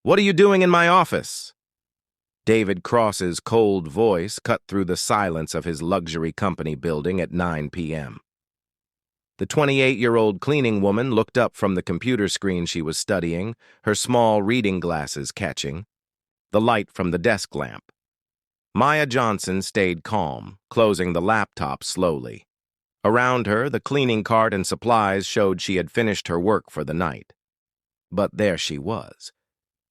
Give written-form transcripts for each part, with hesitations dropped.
What are you doing in my office? David Cross's cold voice cut through the silence of his luxury company building at 9 p.m. The 28-year-old cleaning woman looked up from the computer screen she was studying, her small reading glasses catching the light from the desk lamp. Maya Johnson stayed calm, closing the laptop slowly. Around her, the cleaning cart and supplies showed she had finished her work for the night. But there she was,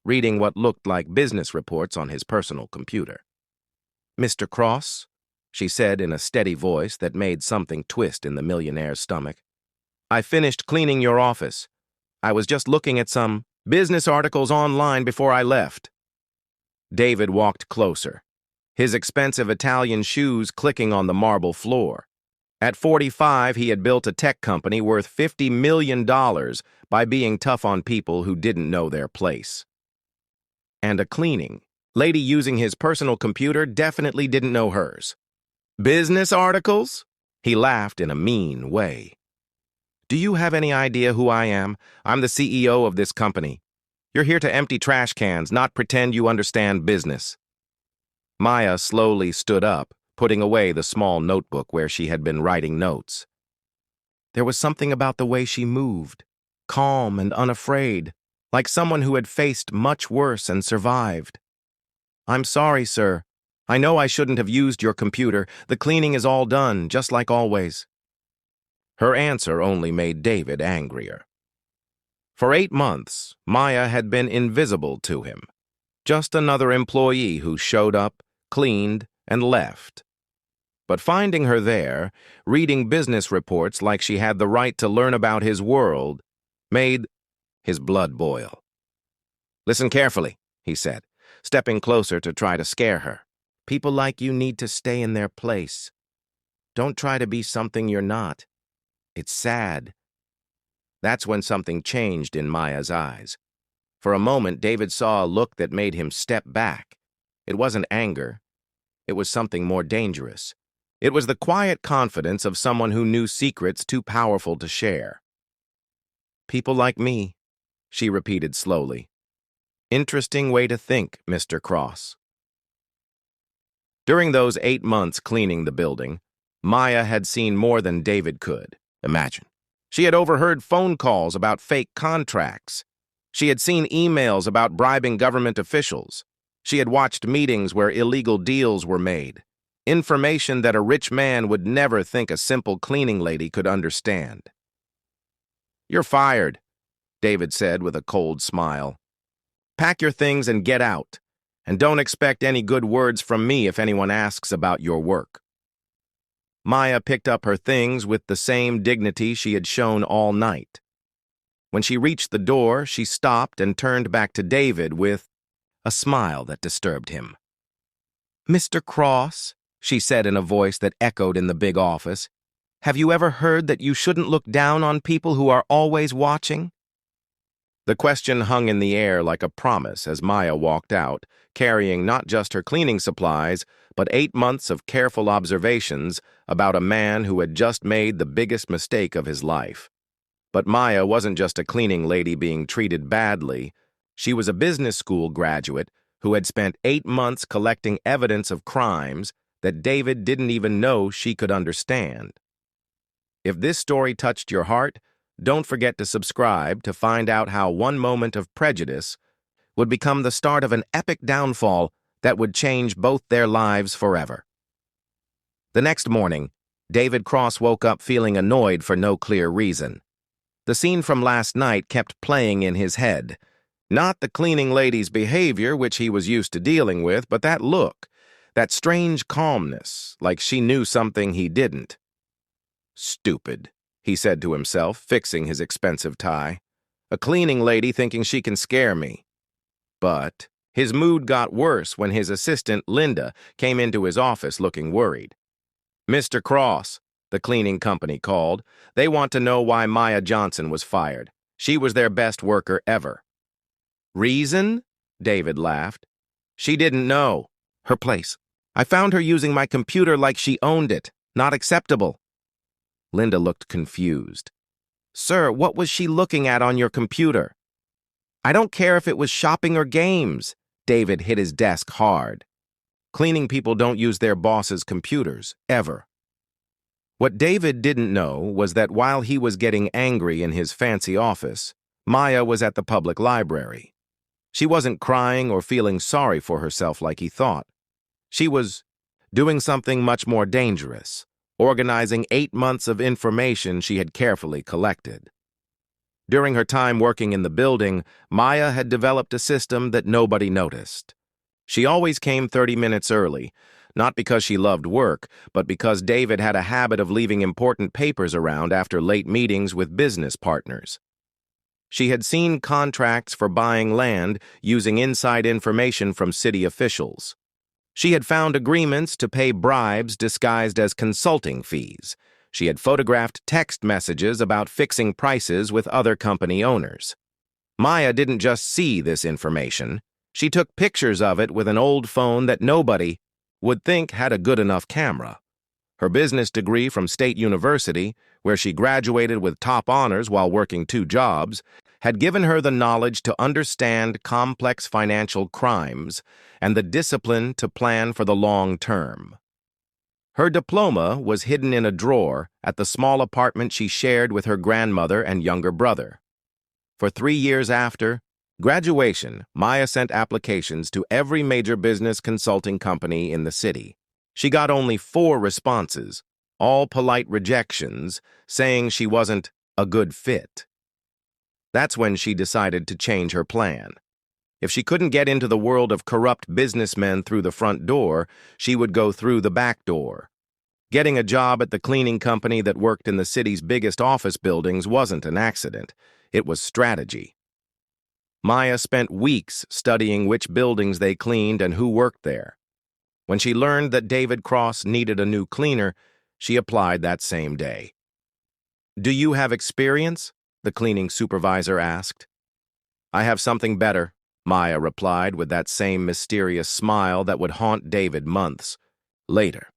reading what looked like business reports on his personal computer. "Mr. Cross," she said in a steady voice that made something twist in the millionaire's stomach, "I finished cleaning your office. I was just looking at some business articles online before I left." David walked closer, his expensive Italian shoes clicking on the marble floor. At 45, he had built a tech company worth $50 million by being tough on people who didn't know their place. And a cleaning lady using his personal computer definitely didn't know hers. "Business articles?" He laughed in a mean way. "Do you have any idea who I am? I'm the CEO of this company. You're here to empty trash cans, not pretend you understand business." Maya slowly stood up, putting away the small notebook where she had been writing notes. There was something about the way she moved, calm and unafraid, like someone who had faced much worse and survived. "I'm sorry, sir. I know I shouldn't have used your computer. The cleaning is all done, just like always." Her answer only made David angrier. For 8 months, Maya had been invisible to him. Just another employee who showed up, cleaned, and left. But finding her there, reading business reports like she had the right to learn about his world, made his blood boil. "Listen carefully," he said, stepping closer to try to scare her. "People like you need to stay in their place. Don't try to be something you're not. It's sad." That's when something changed in Maya's eyes. For a moment, David saw a look that made him step back. It wasn't anger. It was something more dangerous. It was the quiet confidence of someone who knew secrets too powerful to share. "People like me," she repeated slowly. "Interesting way to think, Mr. Cross." During those 8 months cleaning the building, Maya had seen more than David could imagine. She had overheard phone calls about fake contracts. She had seen emails about bribing government officials. She had watched meetings where illegal deals were made. Information that a rich man would never think a simple cleaning lady could understand. "You're fired," David said with a cold smile. "Pack your things and get out. And don't expect any good words from me if anyone asks about your work." Maya picked up her things with the same dignity she had shown all night. When she reached the door, she stopped and turned back to David with a smile that disturbed him. "Mr. Cross," she said in a voice that echoed in the big office, "have you ever heard that you shouldn't look down on people who are always watching?" The question hung in the air like a promise as Maya walked out, carrying not just her cleaning supplies, but 8 months of careful observations about a man who had just made the biggest mistake of his life. But Maya wasn't just a cleaning lady being treated badly. She was a business school graduate who had spent 8 months collecting evidence of crimes that David didn't even know she could understand. If this story touched your heart, don't forget to subscribe to find out how one moment of prejudice would become the start of an epic downfall that would change both their lives forever. The next morning, David Cross woke up feeling annoyed for no clear reason. The scene from last night kept playing in his head. Not the cleaning lady's behavior, which he was used to dealing with, but that look, that strange calmness, like she knew something he didn't. "Stupid," he said to himself, fixing his expensive tie. "A cleaning lady thinking she can scare me." But his mood got worse when his assistant, Linda, came into his office looking worried. "Mr. Cross," the cleaning company called. "They want to know why Maya Johnson was fired. She was their best worker ever." "Reason?" David laughed. "She didn't know. Her place. I found her using my computer like she owned it. Not acceptable." Linda looked confused. "Sir, what was she looking at on your computer?" I don't care if it was shopping or games. David hit his desk hard. Cleaning people don't use their boss's computers, ever. What David didn't know was that while he was getting angry in his fancy office, Maya was at the public library. She wasn't crying or feeling sorry for herself like he thought. She was doing something much more dangerous, organizing 8 months of information she had carefully collected. During her time working in the building, Maya had developed a system that nobody noticed. She always came 30 minutes early, not because she loved work, but because David had a habit of leaving important papers around after late meetings with business partners. She had seen contracts for buying land using inside information from city officials. She had found agreements to pay bribes disguised as consulting fees. She had photographed text messages about fixing prices with other company owners. Maya didn't just see this information. She took pictures of it with an old phone that nobody would think had a good enough camera. Her business degree from State University, where she graduated with top honors while working 2 jobs, had given her the knowledge to understand complex financial crimes and the discipline to plan for the long term. Her diploma was hidden in a drawer at the small apartment she shared with her grandmother and younger brother. For 3 years after graduation, Maya sent applications to every major business consulting company in the city. She got only 4 responses, all polite rejections, saying she wasn't a good fit. That's when she decided to change her plan. If she couldn't get into the world of corrupt businessmen through the front door, she would go through the back door. Getting a job at the cleaning company that worked in the city's biggest office buildings wasn't an accident. It was strategy. Maya spent weeks studying which buildings they cleaned and who worked there. When she learned that David Cross needed a new cleaner, she applied that same day. "Do you have experience?" the cleaning supervisor asked. "I have something better," Maya replied with that same mysterious smile that would haunt David months later.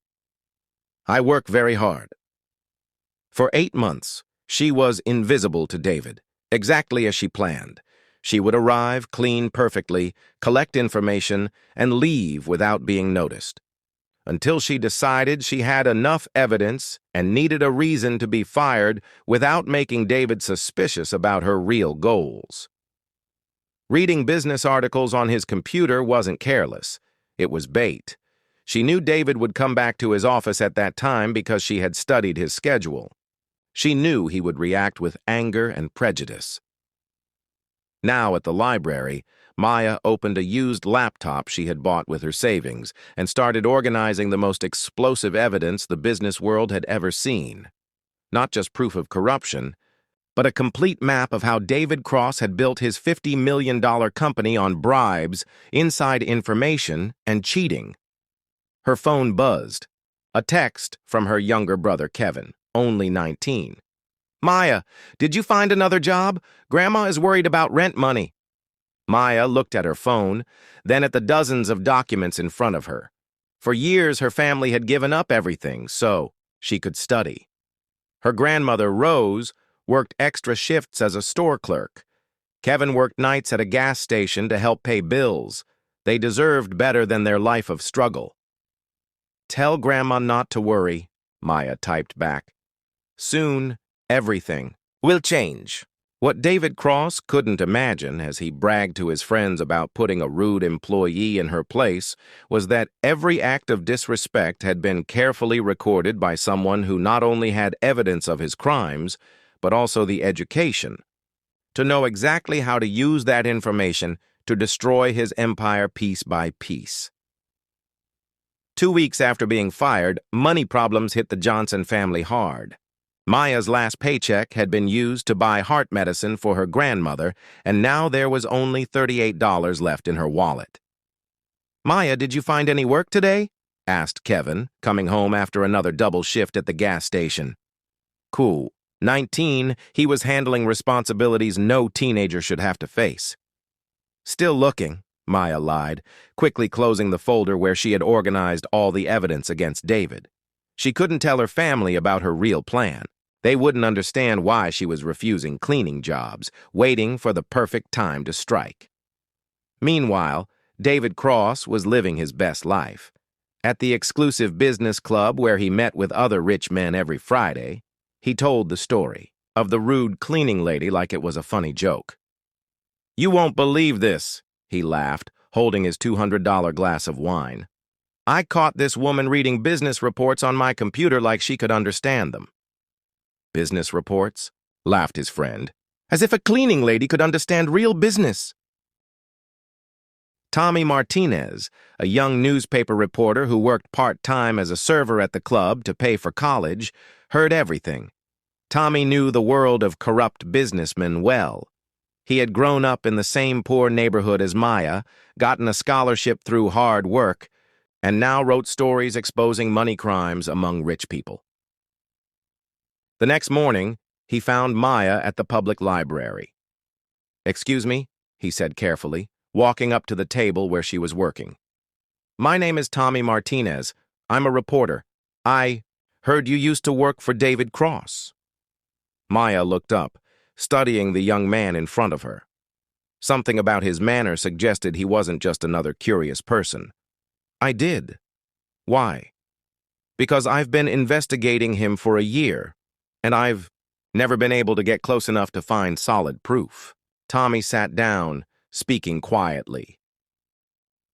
"I work very hard." For 8 months, she was invisible to David, exactly as she planned. She would arrive, clean perfectly, collect information, and leave without being noticed. Until she decided she had enough evidence and needed a reason to be fired without making David suspicious about her real goals. Reading business articles on his computer wasn't careless. It was bait. She knew David would come back to his office at that time because she had studied his schedule. She knew he would react with anger and prejudice. Now at the library, Maya opened a used laptop she had bought with her savings and started organizing the most explosive evidence the business world had ever seen. Not just proof of corruption, but a complete map of how David Cross had built his $50 million company on bribes, inside information, and cheating. Her phone buzzed. A text from her younger brother, Kevin, only 19. "Maya, did you find another job? Grandma is worried about rent money." Maya looked at her phone, then at the dozens of documents in front of her. For years, her family had given up everything so she could study. Her grandmother, Rose, worked extra shifts as a store clerk. Kevin worked nights at a gas station to help pay bills. They deserved better than their life of struggle. "Tell Grandma not to worry," Maya typed back. "Soon, everything will change." What David Cross couldn't imagine as he bragged to his friends about putting a rude employee in her place was that every act of disrespect had been carefully recorded by someone who not only had evidence of his crimes, but also the education to know exactly how to use that information to destroy his empire piece by piece. 2 weeks after being fired, money problems hit the Johnson family hard. Maya's last paycheck had been used to buy heart medicine for her grandmother, and now there was only $38 left in her wallet. "Maya, did you find any work today?" asked Kevin, coming home after another double shift at the gas station. Cool. 19, he was handling responsibilities no teenager should have to face. "Still looking," Maya lied, quickly closing the folder where she had organized all the evidence against David. She couldn't tell her family about her real plan. They wouldn't understand why she was refusing cleaning jobs, waiting for the perfect time to strike. Meanwhile, David Cross was living his best life. At the exclusive business club where he met with other rich men every Friday, he told the story of the rude cleaning lady like it was a funny joke. "You won't believe this," he laughed, holding his $200 glass of wine. "I caught this woman reading business reports on my computer like she could understand them." "Business reports?" laughed his friend. "As if a cleaning lady could understand real business." Tommy Martinez, a young newspaper reporter who worked part-time as a server at the club to pay for college, heard everything. Tommy knew the world of corrupt businessmen well. He had grown up in the same poor neighborhood as Maya, gotten a scholarship through hard work, and now wrote stories exposing money crimes among rich people. The next morning, he found Maya at the public library. "Excuse me," he said carefully, walking up to the table where she was working. "My name is Tommy Martinez. I'm a reporter. I heard you used to work for David Cross." Maya looked up, studying the young man in front of her. Something about his manner suggested he wasn't just another curious person. "I did." "Why?" "Because I've been investigating him for a year, and I've never been able to get close enough to find solid proof." Tommy sat down, speaking quietly.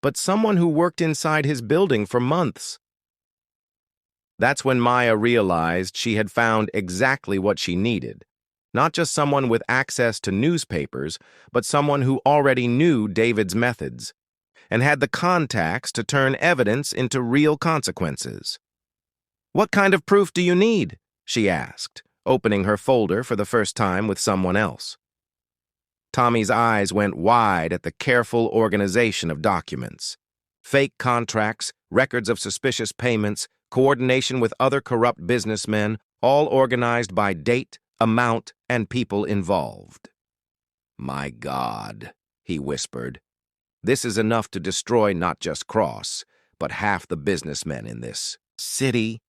"But someone who worked inside his building for months." That's when Maya realized she had found exactly what she needed. Not just someone with access to newspapers, but someone who already knew David's methods and had the contacts to turn evidence into real consequences. "What kind of proof do you need?" she asked, opening her folder for the first time with someone else. Tommy's eyes went wide at the careful organization of documents. Fake contracts, records of suspicious payments, coordination with other corrupt businessmen, all organized by date, amount, and people involved. "My God," he whispered. "This is enough to destroy not just Cross, but half the businessmen in this city."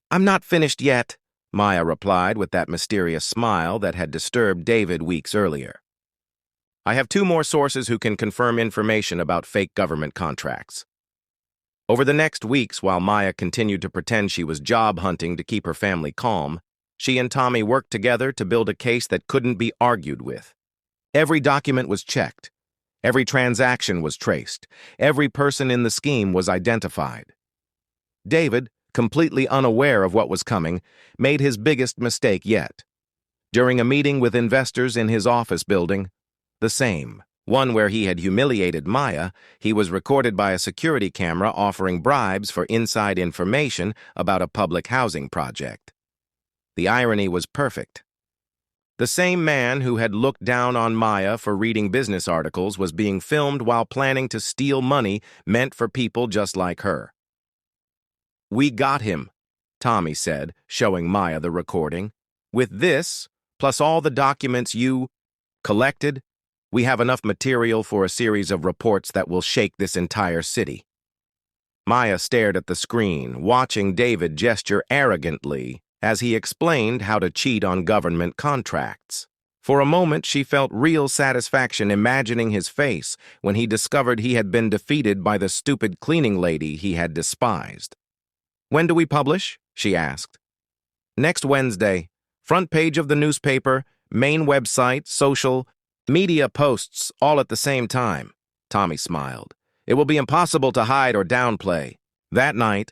"I'm not finished yet," Maya replied with that mysterious smile that had disturbed David weeks earlier. "I have two more sources who can confirm information about fake government contracts." Over the next weeks, while Maya continued to pretend she was job hunting to keep her family calm, she and Tommy worked together to build a case that couldn't be argued with. Every document was checked. Every transaction was traced. Every person in the scheme was identified. David, completely unaware of what was coming, made his biggest mistake yet. During a meeting with investors in his office building, the same one where he had humiliated Maya, he was recorded by a security camera offering bribes for inside information about a public housing project. The irony was perfect. The same man who had looked down on Maya for reading business articles was being filmed while planning to steal money meant for people just like her. "We got him," Tommy said, showing Maya the recording. "With this, plus all the documents you collected, we have enough material for a series of reports that will shake this entire city." Maya stared at the screen, watching David gesture arrogantly as he explained how to cheat on government contracts. For a moment, she felt real satisfaction imagining his face when he discovered he had been defeated by the stupid cleaning lady he had despised. "When do we publish?" she asked. "Next Wednesday. Front page of the newspaper, main website, social media posts, all at the same time." Tommy smiled. "It will be impossible to hide or downplay." That night,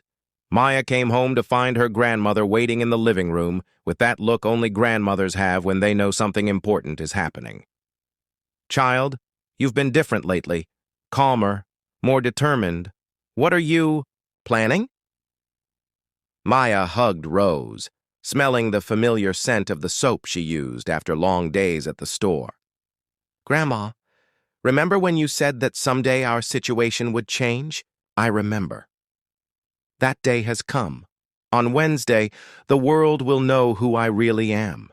Maya came home to find her grandmother waiting in the living room with that look only grandmothers have when they know something important is happening. "Child, you've been different lately. Calmer, more determined. What are you planning?" Maya hugged Rose, smelling the familiar scent of the soap she used after long days at the store. "Grandma, remember when you said that someday our situation would change? I remember. That day has come. On Wednesday, the world will know who I really am."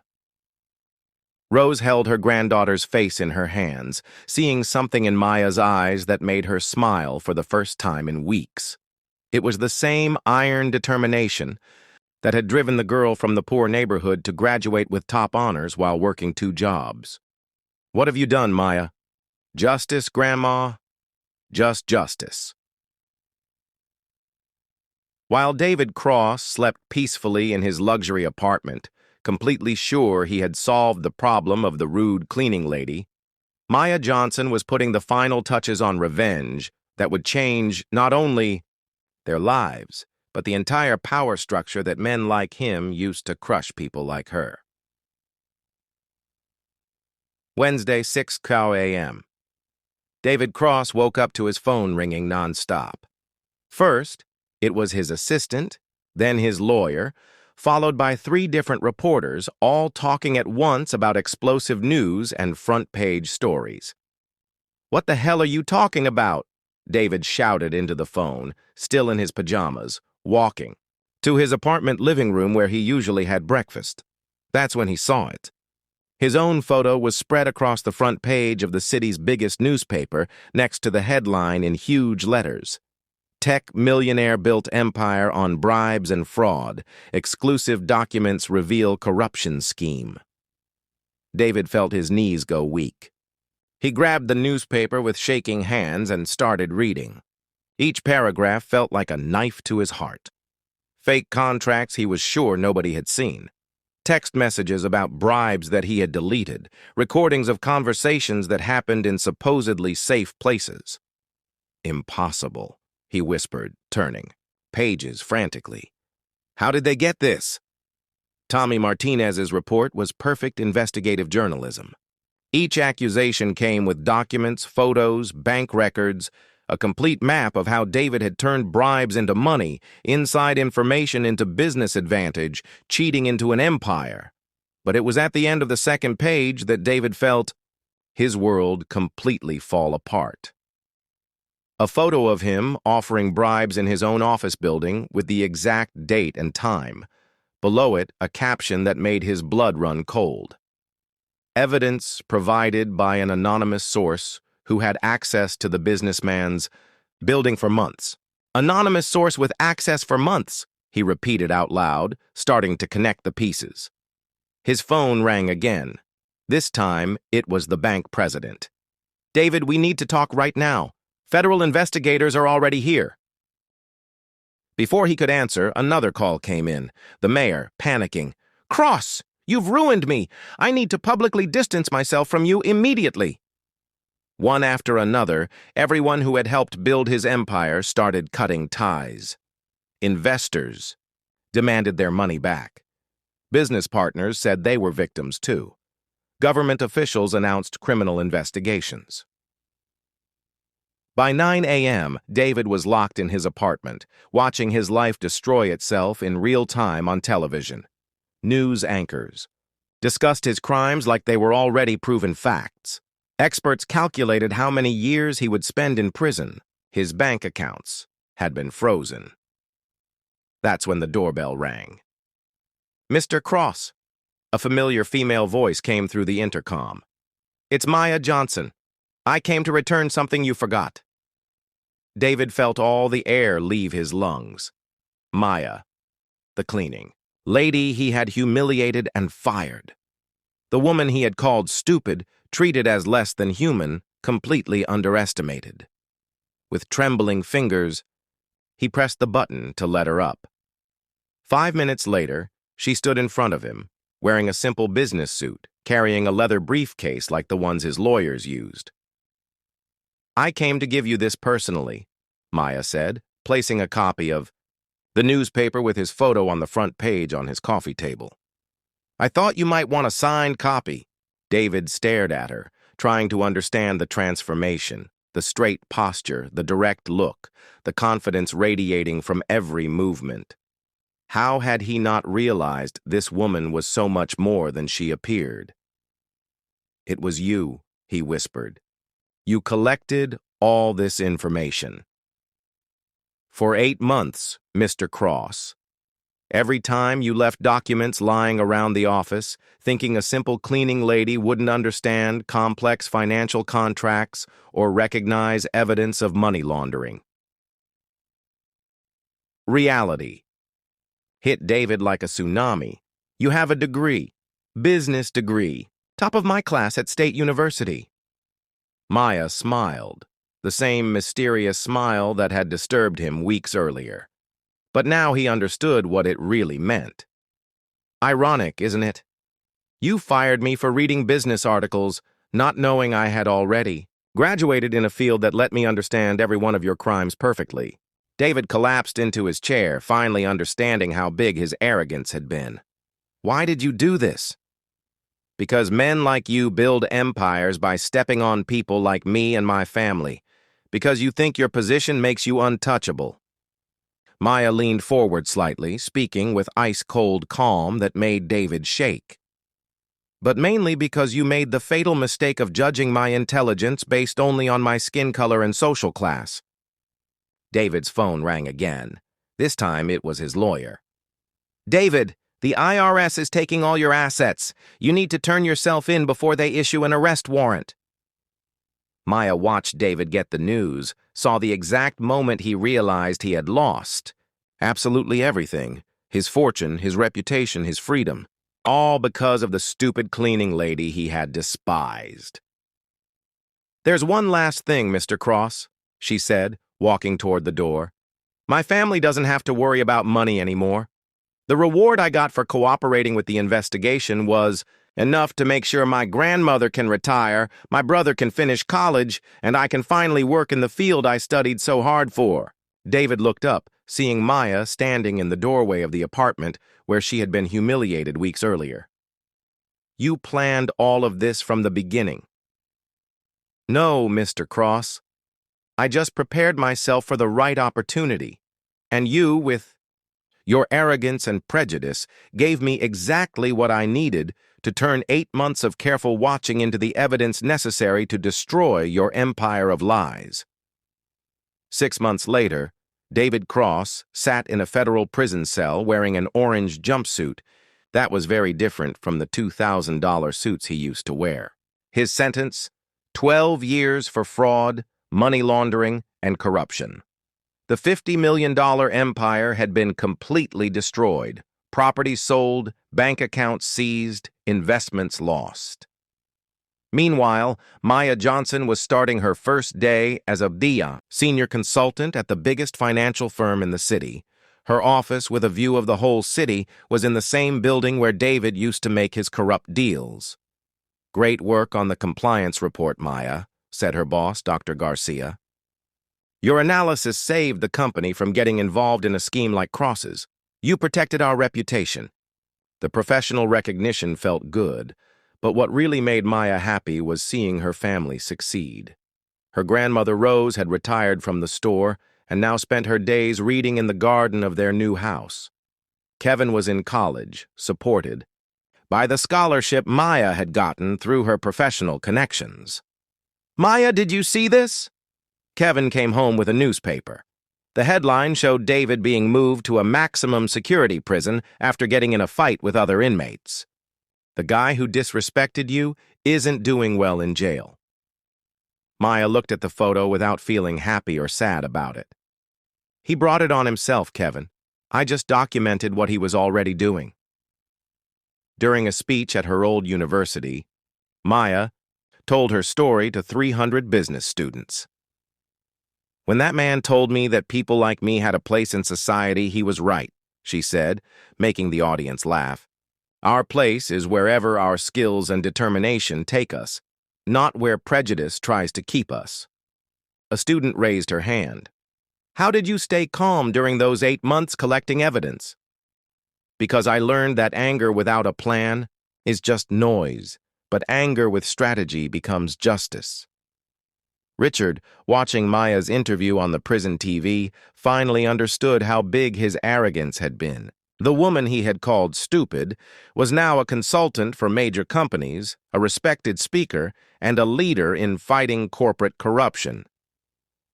Rose held her granddaughter's face in her hands, seeing something in Maya's eyes that made her smile for the first time in weeks. It was the same iron determination, that had driven the girl from the poor neighborhood to graduate with top honors while working 2 jobs. "What have you done, Maya?" "Justice, Grandma. Just justice." While David Cross slept peacefully in his luxury apartment, completely sure he had solved the problem of the rude cleaning lady, Maya Johnson was putting the final touches on revenge that would change not only their lives, but the entire power structure that men like him used to crush people like her. Wednesday, 6 a.m. David Cross woke up to his phone ringing nonstop. First, it was his assistant, then his lawyer, followed by 3 different reporters, all talking at once about explosive news and front-page stories. "What the hell are you talking about?" David shouted into the phone, still in his pajamas, walking to his apartment living room where he usually had breakfast. That's when he saw it. His own photo was spread across the front page of the city's biggest newspaper next to the headline in huge letters. "Tech millionaire built empire on bribes and fraud. Exclusive documents reveal corruption scheme." David felt his knees go weak. He grabbed the newspaper with shaking hands and started reading. Each paragraph felt like a knife to his heart. Fake contracts he was sure nobody had seen. Text messages about bribes that he had deleted. Recordings of conversations that happened in supposedly safe places. "Impossible," he whispered, turning pages frantically. "How did they get this?" Tommy Martinez's report was perfect investigative journalism. Each accusation came with documents, photos, bank records, a complete map of how David had turned bribes into money, inside information into business advantage, cheating into an empire. But it was at the end of the second page that David felt his world completely fall apart. A photo of him offering bribes in his own office building with the exact date and time. Below it, a caption that made his blood run cold. Evidence provided by an anonymous source who had access to the businessman's building for months. "Anonymous source with access for months," he repeated out loud, starting to connect the pieces. His phone rang again. This time, it was the bank president. "David, we need to talk right now. Federal investigators are already here." Before he could answer, another call came in. The mayor, panicking. "Cross! You've ruined me! I need to publicly distance myself from you immediately!" One after another, everyone who had helped build his empire started cutting ties. Investors demanded their money back. Business partners said they were victims too. Government officials announced criminal investigations. By 9 a.m., David was locked in his apartment, watching his life destroy itself in real time on television. News anchors discussed his crimes like they were already proven facts. Experts calculated how many years he would spend in prison. His bank accounts had been frozen. That's when the doorbell rang. "Mr. Cross," a familiar female voice came through the intercom. "It's Maya Johnson. I came to return something you forgot." David felt all the air leave his lungs. Maya, the cleaning lady he had humiliated and fired. The woman he had called stupid, treated as less than human, completely underestimated. With trembling fingers, he pressed the button to let her up. 5 minutes later, she stood in front of him, wearing a simple business suit, carrying a leather briefcase like the ones his lawyers used. "I came to give you this personally," Maya said, placing a copy of the newspaper with his photo on the front page on his coffee table. "I thought you might want a signed copy." David stared at her, trying to understand the transformation, the straight posture, the direct look, the confidence radiating from every movement. How had he not realized this woman was so much more than she appeared? "It was you," he whispered. "You collected all this information." "For 8 months, Mr. Cross. Every time you left documents lying around the office, thinking a simple cleaning lady wouldn't understand complex financial contracts or recognize evidence of money laundering." Reality. hit David like a tsunami. You have a degree, business degree, top of my class at State University. Maya smiled, the same mysterious smile that had disturbed him weeks earlier. But now he understood what it really meant. Ironic, isn't it? You fired me for reading business articles, not knowing I had already graduated in a field that let me understand every one of your crimes perfectly. David collapsed into his chair, finally understanding how big his arrogance had been. Why did you do this? Because men like you build empires by stepping on people like me and my family. Because you think your position makes you untouchable. Maya leaned forward slightly, speaking with ice-cold calm that made David shake. But mainly because you made the fatal mistake of judging my intelligence based only on my skin color and social class. David's phone rang again. This time it was his lawyer. David, the IRS is taking all your assets. You need to turn yourself in before they issue an arrest warrant. Maya watched David get the news, saw the exact moment he realized he had lost. Absolutely everything. His fortune, his reputation, his freedom. All because of the stupid cleaning lady he had despised. There's one last thing, Mr. Cross, she said, walking toward the door. My family doesn't have to worry about money anymore. The reward I got for cooperating with the investigation was enough to make sure my grandmother can retire, my brother can finish college, and I can finally work in the field I studied so hard for. David looked up, seeing Maya standing in the doorway of the apartment where she had been humiliated weeks earlier. You planned all of this from the beginning. No, Mr. Cross. I just prepared myself for the right opportunity. And you, with your arrogance and prejudice, gave me exactly what I needed to turn 8 months of careful watching into the evidence necessary to destroy your empire of lies. 6 months later, David Cross sat in a federal prison cell wearing an orange jumpsuit. That was very different from the $2,000 suits he used to wear. His sentence, 12 years for fraud, money laundering, and corruption. The $50 million empire had been completely destroyed, property sold, bank accounts seized, investments lost. Meanwhile, Maya Johnson was starting her first day as a senior consultant at the biggest financial firm in the city. Her office, with a view of the whole city, was in the same building where David used to make his corrupt deals. Great work on the compliance report, Maya, said her boss, Dr. Garcia. Your analysis saved the company from getting involved in a scheme like Cross's. You protected our reputation. The professional recognition felt good, but what really made Maya happy was seeing her family succeed. Her grandmother Rose had retired from the store and now spent her days reading in the garden of their new house. Kevin was in college, supported by the scholarship Maya had gotten through her professional connections. Maya, did you see this? Kevin came home with a newspaper. The headline showed David being moved to a maximum security prison after getting in a fight with other inmates. The guy who disrespected you isn't doing well in jail. Maya looked at the photo without feeling happy or sad about it. He brought it on himself, Kevin. I just documented what he was already doing. During a speech at her old university, Maya told her story to 300 business students. When that man told me that people like me had a place in society, he was right, she said, making the audience laugh. Our place is wherever our skills and determination take us, not where prejudice tries to keep us. A student raised her hand. How did you stay calm during those 8 months collecting evidence? Because I learned that anger without a plan is just noise, but anger with strategy becomes justice. Richard, watching Maya's interview on the prison TV, finally understood how big his arrogance had been. The woman he had called stupid was now a consultant for major companies, a respected speaker, and a leader in fighting corporate corruption.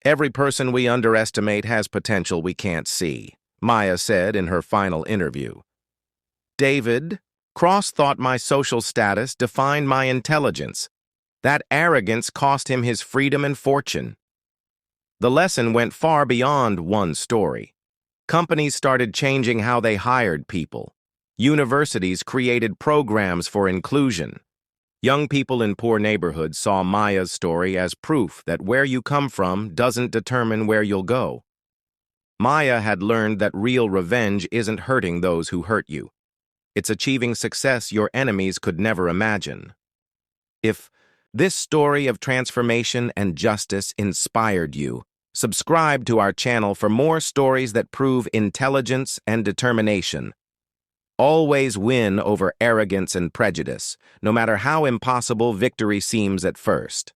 Every person we underestimate has potential we can't see, Maya said in her final interview. David, Cross thought my social status defined my intelligence. That arrogance cost him his freedom and fortune. The lesson went far beyond one story. Companies started changing how they hired people. Universities created programs for inclusion. Young people in poor neighborhoods saw Maya's story as proof that where you come from doesn't determine where you'll go. Maya had learned that real revenge isn't hurting those who hurt you. It's achieving success your enemies could never imagine. If this story of transformation and justice inspired you, subscribe to our channel for more stories that prove intelligence and determination. Always win over arrogance and prejudice, no matter how impossible victory seems at first.